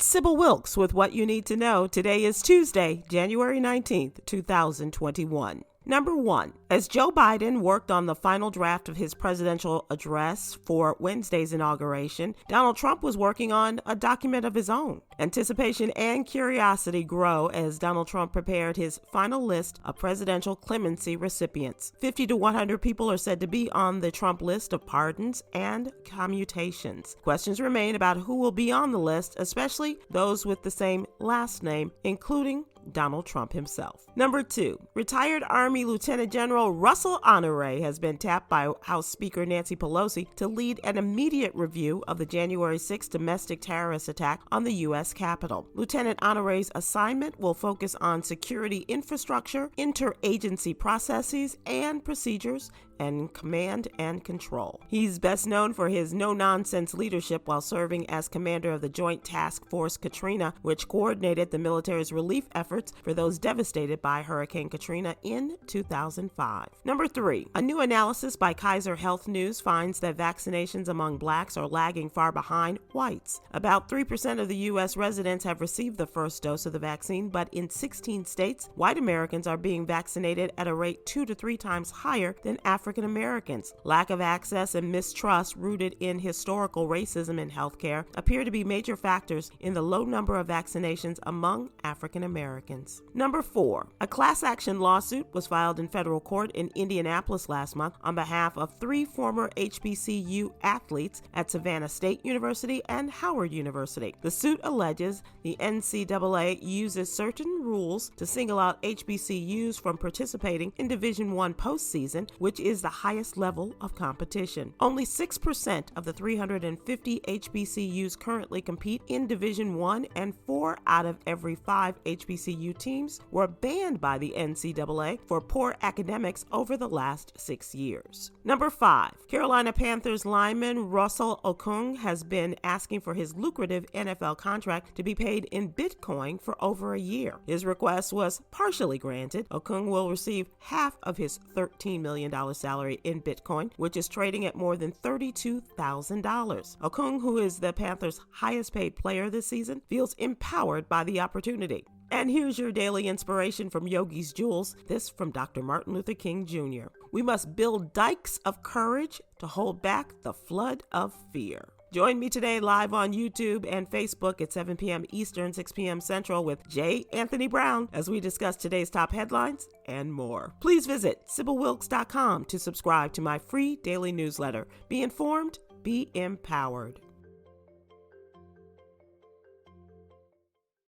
It's Sybil Wilkes with what you need to know. Today is Tuesday, January 19th, 2021. Number 1, as Joe Biden worked on the final draft of his presidential address for Wednesday's inauguration, Donald Trump was working on a document of his own. Anticipation and curiosity grow as Donald Trump prepared his final list of presidential clemency recipients. 50 to 100 people are said to be on the Trump list of pardons and commutations. Questions remain about who will be on the list, especially those with the same last name, including Donald Trump himself. Number 2, retired Army Lieutenant General Russel Honoré has been tapped by House Speaker Nancy Pelosi to lead an immediate review of the January 6th domestic terrorist attack on the U.S. Capitol. Lieutenant Honoré's assignment will focus on security infrastructure, interagency processes and procedures, and command and control. He's best known for his no-nonsense leadership while serving as commander of the Joint Task Force Katrina, which coordinated the military's relief efforts for those devastated by Hurricane Katrina in 2005. Number 3, a new analysis by Kaiser Health News finds that vaccinations among blacks are lagging far behind whites. About 3% of the U.S. residents have received the first dose of the vaccine, but in 16 states, white Americans are being vaccinated at a rate 2 to 3 times higher than African Americans. Lack of access and mistrust rooted in historical racism in healthcare appear to be major factors in the low number of vaccinations among African Americans. Number 4, a class action lawsuit was filed in federal court in Indianapolis last month on behalf of 3 former HBCU athletes at Savannah State University and Howard University. The suit alleges the NCAA uses certain rules to single out HBCUs from participating in Division I postseason, which is the highest level of competition. Only 6% of the 350 HBCUs currently compete in Division I, and 4 out of every 5 HBCU teams were banned by the NCAA for poor academics over the last 6 years. Number 5, Carolina Panthers lineman Russel Honoré has been asking for his lucrative NFL contract to be paid in Bitcoin for over a year. His request was partially granted. Honoré will receive half of his $13 million salary in Bitcoin, which is trading at more than $32,000. Honoré, who is the Panthers' highest paid player this season, feels empowered by the opportunity. And here's your daily inspiration from Yogi's Jewels, this from Dr. Martin Luther King Jr. We must build dikes of courage to hold back the flood of fear. Join me today live on YouTube and Facebook at 7 p.m. Eastern, 6 p.m. Central with J. Anthony Brown as we discuss today's top headlines and more. Please visit SybilWilkes.com to subscribe to my free daily newsletter. Be informed, be empowered.